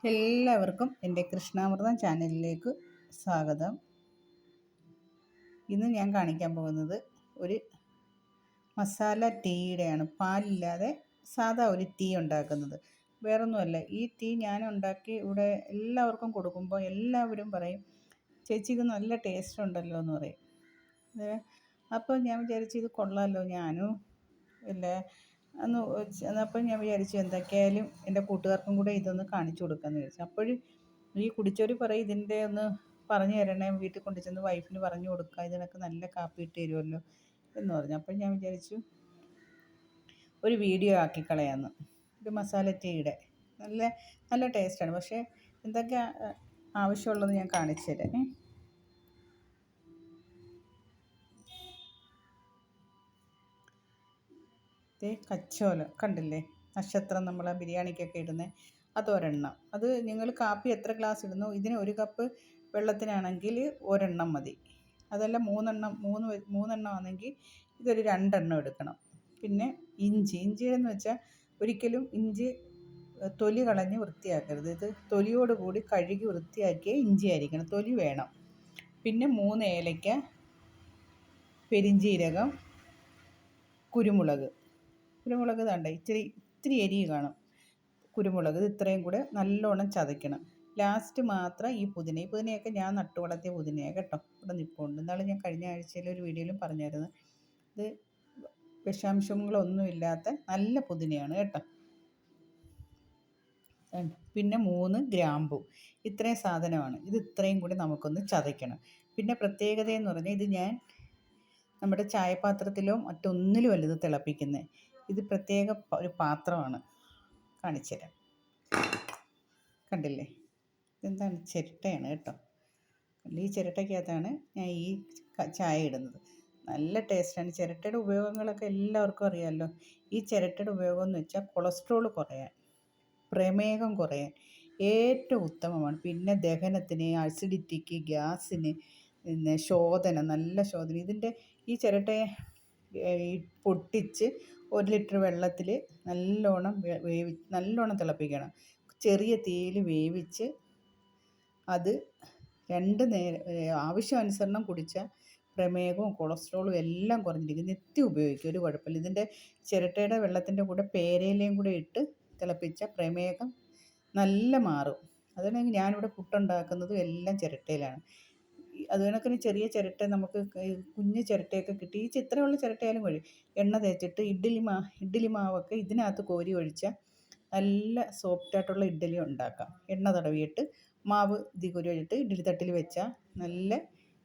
എല്ലാവർക്കും എൻ്റെ കൃഷ്ണാമൃതം ചാനലിലേക്ക് സ്വാഗതം. ഇന്ന് ഞാൻ കാണിക്കാൻ പോകുന്നത് ഒരു മസാല ടീയുടെയാണ്. പാലില്ലാതെ സാധാ ഒരു ടീ ഉണ്ടാക്കുന്നത്. വേറൊന്നുമല്ല, ഈ ടീ ഞാൻ ഉണ്ടാക്കി ഇവിടെ എല്ലാവർക്കും കൊടുക്കുമ്പോൾ എല്ലാവരും പറയും, ചേച്ചി ഇത് നല്ല ടേസ്റ്റ് ഉണ്ടല്ലോ എന്ന് പറയും. അപ്പോൾ ഞാൻ വിചാരിച്ചു ഇത് കൊള്ളാമല്ലോ, ഞാനും ഇല്ലേ അപ്പം ഞാൻ വിചാരിച്ചു എന്തൊക്കെയായാലും എൻ്റെ കൂട്ടുകാർക്കും കൂടെ ഇതൊന്ന് കാണിച്ചു കൊടുക്കാമെന്ന് വിചാരിച്ചു. അപ്പോഴും ഈ കുടിച്ചവർ പറയും ഇതിൻ്റെ ഒന്ന് പറഞ്ഞു തരണേ, വീട്ടിൽ കൊണ്ടു ചെന്ന് വൈഫിന് പറഞ്ഞു കൊടുക്കുക, ഇതിനൊക്കെ നല്ല കാപ്പി ഇട്ട് തരുമല്ലോ എന്ന് പറഞ്ഞു. അപ്പോൾ ഞാൻ വിചാരിച്ചു ഒരു വീഡിയോ ആക്കി കളയാമെന്ന്. ഒരു മസാല ടീയുടെ നല്ല നല്ല ടേസ്റ്റാണ്. പക്ഷേ എന്തൊക്കെ ആവശ്യമുള്ളത് ഞാൻ കാണിച്ചു തരാം. കച്ചോലം കണ്ടില്ലേ, നക്ഷത്രം നമ്മൾ ബിരിയാണിക്കൊക്കെ ഇടുന്നത്, അതൊരെണ്ണം. അത് നിങ്ങൾ കാപ്പി എത്ര ഗ്ലാസ് ഇടുന്നു, ഇതിന് 1 കപ്പ് വെള്ളത്തിനാണെങ്കിൽ ഒരെണ്ണം മതി. അതല്ല മൂന്നെണ്ണം ആണെങ്കിൽ ഇതൊരു 2 എണ്ണം എടുക്കണം. പിന്നെ ഇഞ്ചി എന്ന് വെച്ചാൽ ഒരിക്കലും ഇഞ്ചി തൊലി കളഞ്ഞ് വൃത്തിയാക്കരുത്. ഇത് തൊലിയോട് കൂടി കഴുകി വൃത്തിയാക്കിയ ഇഞ്ചി ആയിരിക്കണം, തൊലി വേണം. പിന്നെ 3 ഏലയ്ക്ക, പെരിഞ്ജീരകം, കുരുമുളക് വേണ്ട, ഇത്തിരി എരി കാണും കുരുമുളക്. ഇത് ഇത്രയും കൂടെ നല്ലോണം ചതയ്ക്കണം. ലാസ്റ്റ് മാത്രം ഈ പുതിനയൊക്കെ ഞാൻ നട്ടു വളർത്തിയ പുതിനയാണ് കേട്ടോ, ഇവിടെ നിൽപ്പുണ്ട്. എന്നാലും ഞാൻ കഴിഞ്ഞ ആഴ്ചയിലെ ഒരു വീഡിയോയിലും പറഞ്ഞായിരുന്നു, ഇത് വിഷാംശങ്ങളൊന്നുമില്ലാത്ത നല്ല പുതിനയാണ് കേട്ടോ. പിന്നെ 3 ഗ്രാമ്പു, ഇത്രയും സാധനമാണ്. ഇത് ഇത്രയും കൂടി നമുക്കൊന്ന് ചതയ്ക്കണം. പിന്നെ പ്രത്യേകത എന്ന് പറഞ്ഞാൽ ഇത് ഞാൻ നമ്മുടെ ചായപാത്രത്തിലോ മറ്റൊന്നിലും അല്ല ഇത് തിളപ്പിക്കുന്നത്. ഇത് പ്രത്യേക ഒരു പാത്രമാണ്, കാണിച്ചു തരാം. കണ്ടില്ലേ, ഇതെന്താണ്, ചിരട്ടയാണ് കേട്ടോ. ഈ ചിരട്ടയ്ക്കകത്താണ് ഞാൻ ഈ ചായ ഇടുന്നത്. നല്ല ടേസ്റ്റാണ്. ചിരട്ടയുടെ ഉപയോഗങ്ങളൊക്കെ എല്ലാവർക്കും അറിയാമല്ലോ. ഈ ചിരട്ടയുടെ ഉപയോഗം എന്ന് വെച്ചാൽ കൊളസ്ട്രോൾ കുറയാൻ, പ്രമേഹം കുറയാൻ ഏറ്റവും ഉത്തമമാണ്. പിന്നെ ദഹനത്തിന്, അസിഡിറ്റിക്ക്, ഗ്യാസിന്, പിന്നെ നല്ല ശോധന. ഇതിൻ്റെ ഈ ചിരട്ടയെ പൊട്ടിച്ച് 1 ലിറ്റർ വെള്ളത്തിൽ നല്ലോണം തിളപ്പിക്കണം. ചെറിയ തീയിൽ വേവിച്ച് അത് 2 നേരം ആവശ്യാനുസരണം കുടിച്ചാൽ പ്രമേഹവും കൊളസ്ട്രോളും എല്ലാം കുറഞ്ഞിരിക്കും. നിത്യം ഉപയോഗിക്കും, ഒരു കുഴപ്പമില്ല. ഇതിൻ്റെ ചിരട്ടയുടെ വെള്ളത്തിൻ്റെ കൂടെ പേരയിലയും കൂടെ ഇട്ട് തിളപ്പിച്ച പ്രമേഹം നല്ല മാറും. അതുകൊണ്ടാണ് ഞാനിവിടെ പുട്ടുണ്ടാക്കുന്നതും എല്ലാം ചിരട്ടയിലാണ്. അത് കണക്കിന് ചെറിയ ചിരട്ട നമുക്ക് കുഞ്ഞ് ചിരട്ടയൊക്കെ കിട്ടി. ഈ ചിത്രമുള്ള ചിരട്ടയായാലും കഴിയും. എണ്ണ തേച്ചിട്ട് ഇഡ്ഡലി മാവൊക്കെ ഇതിനകത്ത് കോരി ഒഴിച്ചാൽ നല്ല സോഫ്റ്റായിട്ടുള്ള ഇഡ്ഡലി ഉണ്ടാക്കാം. എണ്ണ തടവിയിട്ട് മാവ് ഇതിൽ കോരി ഒഴിച്ചിട്ട് ഇഡ്ഡലി തട്ടിൽ വെച്ചാൽ നല്ല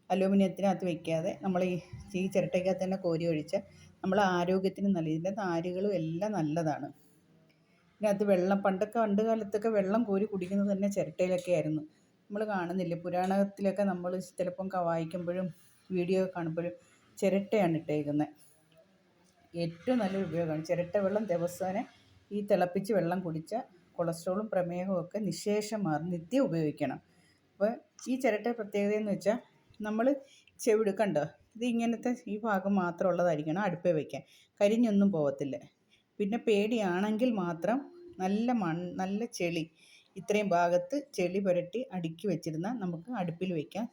അലൂമിനിയത്തിനകത്ത് വയ്ക്കാതെ നമ്മൾ ഈ ചിരട്ടയ്ക്കകത്ത് തന്നെ കോരി ഒഴിച്ചാൽ നമ്മൾ ആരോഗ്യത്തിന് നല്ല. ഇതിൻ്റെ നാരുകളും എല്ലാം നല്ലതാണ്. ഇതിനകത്ത് പണ്ട് കാലത്തൊക്കെ വെള്ളം കോരി കുടിക്കുന്നത് തന്നെ ചിരട്ടയിലൊക്കെ ആയിരുന്നു. നമ്മൾ കാണുന്നില്ലേ, പുരാണത്തിലൊക്കെ നമ്മൾ ചിലപ്പം വായിക്കുമ്പോഴും വീഡിയോ കാണുമ്പോഴും ചിരട്ടയാണ് ഇട്ടേക്കുന്നത്. ഏറ്റവും നല്ലൊരു ഉപയോഗമാണ് ചിരട്ട വെള്ളം. ദിവസേന ഈ തിളപ്പിച്ച് വെള്ളം കുടിച്ചാൽ കൊളസ്ട്രോളും പ്രമേഹവും ഒക്കെ നിശേഷം മാറും. നിത്യം ഉപയോഗിക്കണം. അപ്പോൾ ഈ ചിരട്ട പ്രത്യേകതയെന്ന് വെച്ചാൽ നമ്മൾ കണ്ടോ, ഇത് ഇങ്ങനത്തെ ഈ ഭാഗം മാത്രം ഉള്ളതായിരിക്കണം അടുപ്പേ വയ്ക്കാൻ, കരിഞ്ഞൊന്നും പോകത്തില്ല. പിന്നെ പേടിയാണെങ്കിൽ മാത്രം നല്ല ചെളി, ഇത്രയും ഭാഗത്ത് ചെളി പുരട്ടി അടുക്കി വെച്ചിരുന്നാൽ നമുക്ക് അടുപ്പിൽ വയ്ക്കാം,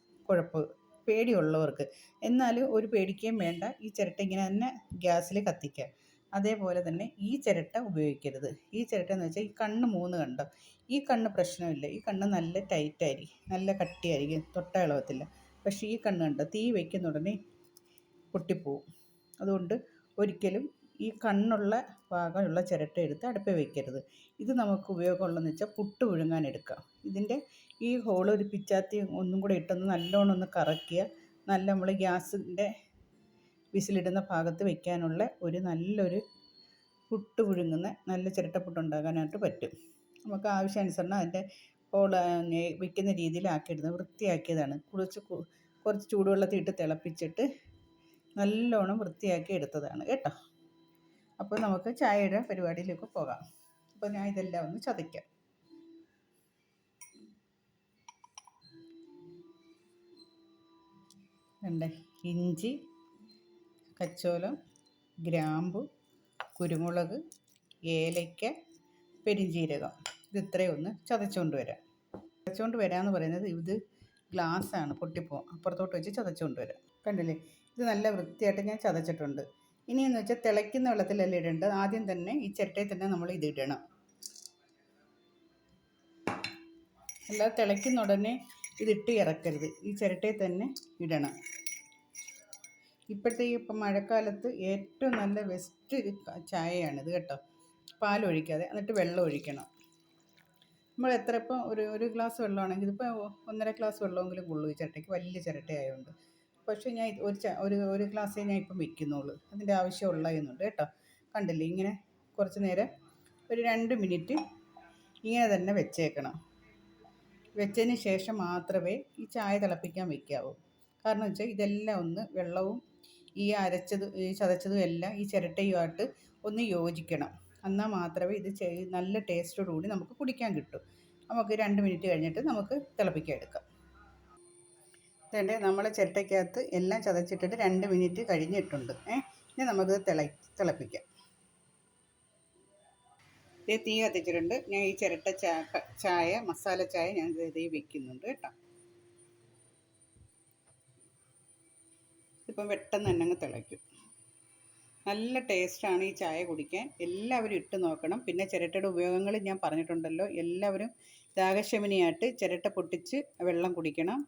പേടിയുള്ളവർക്ക്. എന്നാലും ഒരു പേടിക്കുകയും വേണ്ട, ഈ ചിരട്ട ഇങ്ങനെ തന്നെ ഗ്യാസിൽ കത്തിക്കുക. അതേപോലെ തന്നെ ഈ ചിരട്ട ഉപയോഗിക്കരുത്. ഈ ചിരട്ട എന്ന് വെച്ചാൽ ഈ കണ്ണ് 3 കണ്ടോ, ഈ കണ്ണ് പ്രശ്നമില്ല. ഈ കണ്ണ് നല്ല ടൈറ്റായിരിക്കും, നല്ല കട്ടിയായിരിക്കും, തൊട്ട ഇളവത്തില്ല. പക്ഷേ ഈ കണ്ണ് കണ്ടോ, തീ വയ്ക്കുന്ന ഉടനെ പൊട്ടിപ്പോവും. അതുകൊണ്ട് ഒരിക്കലും ഈ കണ്ണുള്ള ഭാഗമുള്ള ചിരട്ട എടുത്ത് അടുപ്പിൽ വയ്ക്കരുത്. ഇത് നമുക്ക് ഉപയോഗമുള്ളതെന്ന് വെച്ചാൽ പുട്ട് പുഴുങ്ങാൻ എടുക്കാം. ഇതിൻ്റെ ഈ ഹോൾ ഒരു പിച്ചാത്തി ഒന്നും കൂടെ ഇട്ടൊന്ന് നല്ലോണം ഒന്ന് കറക്കിയ നമ്മൾ ഗ്യാസിൻ്റെ വിസിലിടുന്ന ഭാഗത്ത് വയ്ക്കാനുള്ള നല്ലൊരു പുട്ട് പുഴുങ്ങുന്ന നല്ല ചിരട്ടപ്പുട്ട് ഉണ്ടാക്കാനായിട്ട് പറ്റും. നമുക്ക് ആവശ്യാനുസരണം അതിൻ്റെ ഹോൾ വയ്ക്കുന്ന രീതിയിലാക്കിയിടുന്നത് വൃത്തിയാക്കിയതാണ്. കുറച്ച് ചൂടുവെള്ളത്തിൽ ഇട്ട് തിളപ്പിച്ചിട്ട് നല്ലോണം വൃത്തിയാക്കി എടുത്തതാണ് കേട്ടോ. അപ്പോൾ നമുക്ക് ചായയുടെ പരിപാടിയിലേക്ക് പോകാം. അപ്പോൾ ഞാൻ ഇതെല്ലാം ഒന്ന് ചതയ്ക്കാം. ഇഞ്ചി, കച്ചോലം, ഗ്രാമ്പു, കുരുമുളക്, ഏലയ്ക്ക, പെരിഞ്ജീരകം ഇത് ഇത്രയും ഒന്ന് ചതച്ചുകൊണ്ട് വരാം. ചതച്ചുകൊണ്ട് വരാമെന്ന് പറയുന്നത് ഇത് ഗ്ലാസ്സാണ്, പൊട്ടിപ്പോവും. അപ്പുറത്തോട്ട് വെച്ച് ചതച്ചുകൊണ്ട് വരാം. കണ്ടില്ലേ, ഇത് നല്ല വൃത്തിയായിട്ട് ഞാൻ ചതച്ചിട്ടുണ്ട്. ഇനിയെന്ന് വെച്ചാൽ തിളയ്ക്കുന്ന വെള്ളത്തിലല്ല ഇടേണ്ടത്, ആദ്യം തന്നെ ഈ ചിരട്ടയിൽ തന്നെ നമ്മൾ ഇത് ഇടണം. അല്ലാതെ തിളയ്ക്കുന്ന ഉടനെ ഇതിട്ട് ഇറക്കരുത്, ഈ ചിരട്ടയിൽ തന്നെ ഇടണം. ഇപ്പോഴത്തെ ഇപ്പം മഴക്കാലത്ത് ഏറ്റവും നല്ല ബെസ്റ്റ് ചായയാണിത് കേട്ടോ. പാലൊഴിക്കാതെ, എന്നിട്ട് വെള്ളം ഒഴിക്കണം. നമ്മൾ എത്ര ഇപ്പം ഒരു ഗ്ലാസ് വെള്ളമാണെങ്കിൽ ഇതിപ്പോൾ 1.5 ഗ്ലാസ് വെള്ളമെങ്കിലും കൊള്ളൂ ഈ ചിരട്ടയ്ക്ക്, വലിയ ചിരട്ടയായതുകൊണ്ട്. പക്ഷേ ഞാൻ ഒരു ഗ്ലാസ്സേ ഞാൻ ഇപ്പം വെക്കുന്നുള്ളൂ, അതിൻ്റെ ആവശ്യമുള്ളതെന്നുണ്ട് കേട്ടോ. കണ്ടില്ലേ, ഇങ്ങനെ കുറച്ച് നേരം ഒരു 2 മിനിറ്റ് ഇങ്ങനെ തന്നെ വെച്ചേക്കണം. വെച്ചതിന് ശേഷം മാത്രമേ ഈ ചായ തിളപ്പിക്കാൻ വയ്ക്കാവൂ. കാരണം വെച്ചാൽ ഇതെല്ലാം ഒന്ന് വെള്ളവും ഈ ചതച്ചതും എല്ലാം ഈ ചിരട്ടയുമായിട്ട് ഒന്ന് യോജിക്കണം. എന്നാൽ മാത്രമേ ഇത് നല്ല ടേസ്റ്റോടുകൂടി നമുക്ക് കുടിക്കാൻ കിട്ടും. നമുക്ക് 2 മിനിറ്റ് കഴിഞ്ഞിട്ട് നമുക്ക് തിളപ്പിക്കാൻ എടുക്കാം. വേണ്ടേ, നമ്മൾ ചിരട്ടയ്ക്കകത്ത് എല്ലാം ചതച്ചിട്ടിട്ട് 2 മിനിറ്റ് കഴിഞ്ഞിട്ടുണ്ട്. ഇനി നമുക്കിത് തിളപ്പിക്കാം. ഇത് തീ കത്തിച്ചിട്ടുണ്ട്. ഞാൻ ഈ ചിരട്ട ചായ മസാല ചായ ഞാൻ ഇത് വെക്കുന്നുണ്ട് കേട്ടോ. ഇപ്പം പെട്ടെന്ന് തന്നെ അങ്ങ് തിളയ്ക്കും. നല്ല ടേസ്റ്റാണ് ഈ ചായ കുടിക്കാൻ. എല്ലാവരും ഇട്ട് നോക്കണം. പിന്നെ ചിരട്ടയുടെ ഉപയോഗങ്ങൾ ഞാൻ പറഞ്ഞിട്ടുണ്ടല്ലോ. എല്ലാവരും ദാഹശമനിയായിട്ട് ചിരട്ട പൊട്ടിച്ച് വെള്ളം കുടിക്കണം.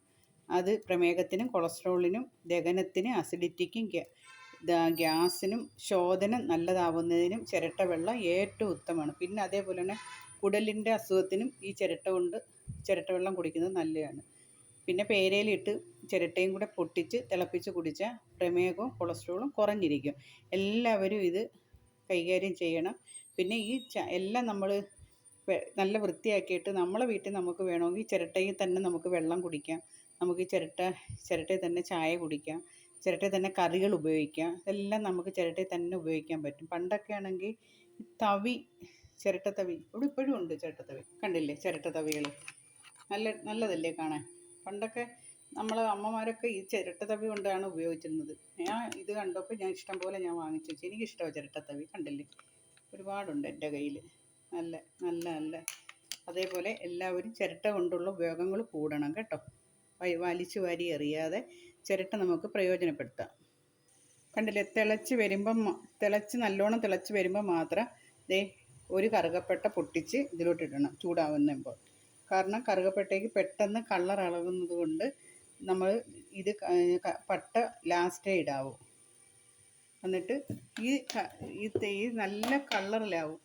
അത് പ്രമേഹത്തിനും കൊളസ്ട്രോളിനും ദഹനത്തിനും അസിഡിറ്റിക്കും ഗ്യാസിനും ശോധനം നല്ലതാവുന്നതിനും ചിരട്ട വെള്ളം ഏറ്റവും ഉത്തമമാണ്. പിന്നെ അതേപോലെ തന്നെ കുടലിൻ്റെ അസുഖത്തിനും ഈ ചിരട്ട വെള്ളം കുടിക്കുന്നത് നല്ലതാണ്. പിന്നെ പേരയിലിട്ട് ചിരട്ടയും കൂടെ പൊട്ടിച്ച് തിളപ്പിച്ച് കുടിച്ചാൽ പ്രമേഹവും കൊളസ്ട്രോളും കുറഞ്ഞിരിക്കും. എല്ലാവരും ഇത് കൈകാര്യം ചെയ്യണം. പിന്നെ ഈ എല്ലാം നമ്മൾ നല്ല വൃത്തിയാക്കിയിട്ട് നമ്മളെ വീട്ടിൽ നമുക്ക് വേണമെങ്കിൽ ചിരട്ടയിൽ തന്നെ നമുക്ക് വെള്ളം കുടിക്കാം. നമുക്ക് ഈ ചിരട്ടയിൽ തന്നെ ചായ കുടിക്കാം. ചിരട്ടയിൽ തന്നെ കറികൾ ഉപയോഗിക്കാം. ഇതെല്ലാം നമുക്ക് ചിരട്ടയിൽ തന്നെ ഉപയോഗിക്കാൻ പറ്റും. പണ്ടൊക്കെ ആണെങ്കിൽ ചിരട്ടത്തവി ഇവിടെ ഇപ്പോഴും ഉണ്ട്. ചിരട്ടത്തവി കണ്ടില്ലേ, ചിരട്ടത്തവികൾ നല്ലതല്ലേ കാണാൻ. പണ്ടൊക്കെ നമ്മളെ അമ്മമാരൊക്കെ ഈ ചിരട്ടത്തവി കൊണ്ടാണ് ഉപയോഗിച്ചിരുന്നത്. ഞാൻ ഇത് കണ്ടപ്പോൾ ഞാൻ ഇഷ്ടം പോലെ ഞാൻ വാങ്ങിച്ചു വെച്ചു. എനിക്കിഷ്ടമാണ് ചിരട്ടത്തവി. കണ്ടില്ലേ, ഒരുപാടുണ്ട് എൻ്റെ കയ്യിൽ. നല്ല നല്ല നല്ല അതേപോലെ എല്ലാവരും ചിരട്ട കൊണ്ടുള്ള ഉപയോഗങ്ങൾ കൂടണം കേട്ടോ. വലിച്ചു വാരി എറിയാതെ ചിരട്ട നമുക്ക് പ്രയോജനപ്പെടുത്താം. കണ്ടില്ലേ, നല്ലോണം തിളച്ച് വരുമ്പോൾ മാത്രം ഒരു കറുകപ്പട്ട പൊട്ടിച്ച് ഇതിലോട്ടിടണം ചൂടാവുമ്പോൾ. കാരണം കറുകപ്പട്ടയ്ക്ക് പെട്ടെന്ന് കളർ ഇളകുന്നത് കൊണ്ട് നമ്മൾ ഇത് പട്ട ലാസ്റ്റേ ഇടാവൂ. എന്നിട്ട് ഈ നല്ല കളറിലാവും.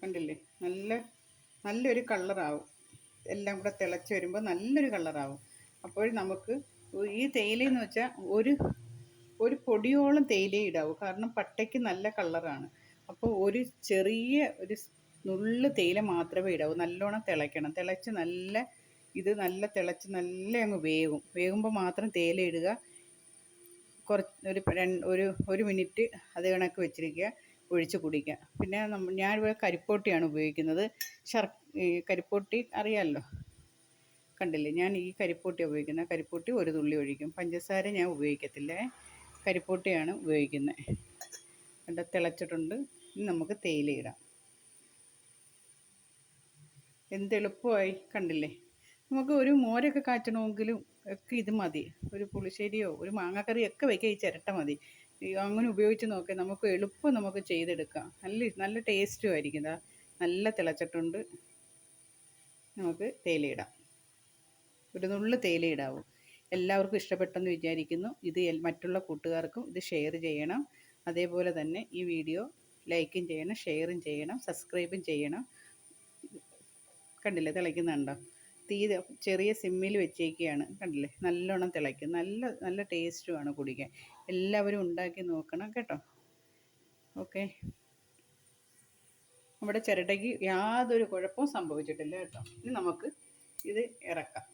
കണ്ടില്ലേ, നല്ലൊരു കളറാവും. എല്ലാം കൂടെ തിളച്ച് വരുമ്പോൾ നല്ലൊരു കളറാവും. അപ്പോൾ നമുക്ക് ഈ തേയിലയെന്ന് വെച്ചാൽ ഒരു പൊടിയോളം തേയിലയെ ഇടാവൂ. കാരണം പട്ടയ്ക്ക് നല്ല കളറാണ്. അപ്പോൾ ഒരു നുള്ള് തേയില മാത്രമേ ഇടാവൂ. നല്ലോണം തിളയ്ക്കണം. തിളച്ച് നല്ല അങ്ങ് വേകുമ്പോൾ മാത്രം തേയില ഇടുക. ഒരു മിനിറ്റ് അത് കണക്ക് വെച്ചിരിക്കുക, ഒഴിച്ച് കുടിക്കുക. പിന്നെ ഞാനിവിടെ കരിപ്പോട്ടിയാണ് ഉപയോഗിക്കുന്നത്. കരിപ്പോട്ടി അറിയാമല്ലോ. കണ്ടില്ലേ, ഞാൻ ഈ കരിപ്പോട്ടി ഉപയോഗിക്കുന്നത്. കരിപ്പോട്ടി ഒരു തുള്ളി ഒഴിക്കും. പഞ്ചസാര ഞാൻ ഉപയോഗിക്കത്തില്ല. കരിപ്പോട്ടിയാണ് ഉപയോഗിക്കുന്നത്. തിളച്ചിട്ടുണ്ട്. ഇനി നമുക്ക് തേയില ഇടാം. എന്തെളുപ്പമായി കണ്ടില്ലേ. നമുക്ക് ഒരു മോരൊക്കെ കാച്ചണമെങ്കിലും ഒക്കെ ഇത് മതി. ഒരു പുളിശ്ശേരിയോ ഒരു മാങ്ങാക്കറിയോ ഒക്കെ വയ്ക്കുക, ഈ ചിരട്ട മതി. അങ്ങനെ ഉപയോഗിച്ച് നോക്കി നമുക്ക് എളുപ്പം നമുക്ക് ചെയ്തെടുക്കാം. നല്ല ടേസ്റ്റും ആയിരിക്കും. നല്ല തിളച്ചിട്ടുണ്ട്. നമുക്ക് തേയിലയിടാം. ഒരു നുള്ളു തേയിലയിടാവും. എല്ലാവർക്കും ഇഷ്ടപ്പെട്ടെന്ന് വിചാരിക്കുന്നു. ഇത് മറ്റുള്ള കൂട്ടുകാർക്കും ഇത് ഷെയർ ചെയ്യണം. അതേപോലെ തന്നെ ഈ വീഡിയോ ലൈക്കും ചെയ്യണം, ഷെയറും ചെയ്യണം, സബ്സ്ക്രൈബും ചെയ്യണം. കണ്ടില്ലേ, തിളയ്ക്കുന്നുണ്ടോ? തീ ചെറിയ സിമ്മിൽ വെച്ചേക്കുകയാണ്. കണ്ടില്ലേ, നല്ലോണം തിളയ്ക്കും. നല്ല ടേസ്റ്റുമാണ് കുടിക്കാൻ. എല്ലാവരും ഉണ്ടാക്കി നോക്കണം കേട്ടോ. ഓക്കെ, നമ്മുടെ ചിരട്ടയ്ക്ക് യാതൊരു കുഴപ്പവും സംഭവിച്ചിട്ടില്ല കേട്ടോ. ഇനി നമുക്ക് ഇത് ഇറക്കാം.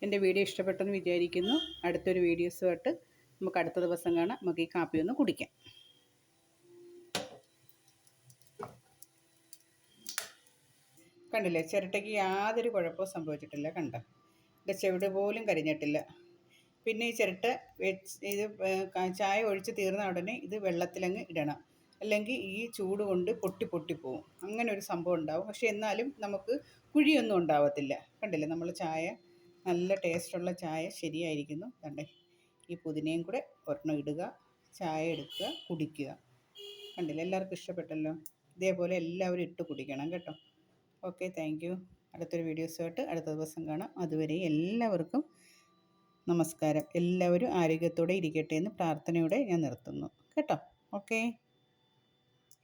എൻ്റെ വീഡിയോ ഇഷ്ടപ്പെട്ടെന്ന് വിചാരിക്കുന്നു. അടുത്തൊരു വീഡിയോസുമായിട്ട് നമുക്ക് അടുത്ത ദിവസം കാണാം. നമുക്ക് ഈ കാപ്പി ഒന്ന് കുടിക്കാം. കണ്ടില്ലേ, ചിരട്ടയ്ക്ക് യാതൊരു കുഴപ്പവും സംഭവിച്ചിട്ടില്ല. കണ്ടോ, എൻ്റെ ചെവിട് പോലും കരിഞ്ഞിട്ടില്ല. പിന്നെ ഈ ചിരട്ട വെച്ച് ഇത് ചായ ഒഴിച്ച് തീർന്ന ഉടനെ ഇത് വെള്ളത്തിലങ്ങ് ഇടണം. അല്ലെങ്കിൽ ഈ ചൂട് കൊണ്ട് പൊട്ടിപ്പോവും. അങ്ങനെ ഒരു സംഭവം ഉണ്ടാവും. പക്ഷെ എന്നാലും നമുക്ക് കുഴിയൊന്നും ഉണ്ടാവത്തില്ല. കണ്ടില്ലേ, നമ്മൾ ചായ നല്ല ടേസ്റ്റുള്ള ചായ ശരിയായിരിക്കുന്നു. കണ്ടേ, ഈ പുതിനയും കൂടെ ഒരെണ്ണം ഇടുക, ചായ എടുക്കുക, കുടിക്കുക. കണ്ടില്ലേ, എല്ലാവർക്കും ഇഷ്ടപ്പെട്ടല്ലോ. ഇതേപോലെ എല്ലാവരും ഇട്ട് കുടിക്കണം കേട്ടോ. Okay, thank you. അടുത്തൊരു വീഡിയോസുമായിട്ട് അടുത്ത ദിവസം കാണാം. അതുവരെ എല്ലാവർക്കും നമസ്കാരം. എല്ലാവരും ആരോഗ്യത്തോടെ ഇരിക്കട്ടെ എന്ന് പ്രാർത്ഥനയോടെ ഞാൻ നിർത്തുന്നു കേട്ടോ. ഓക്കെ.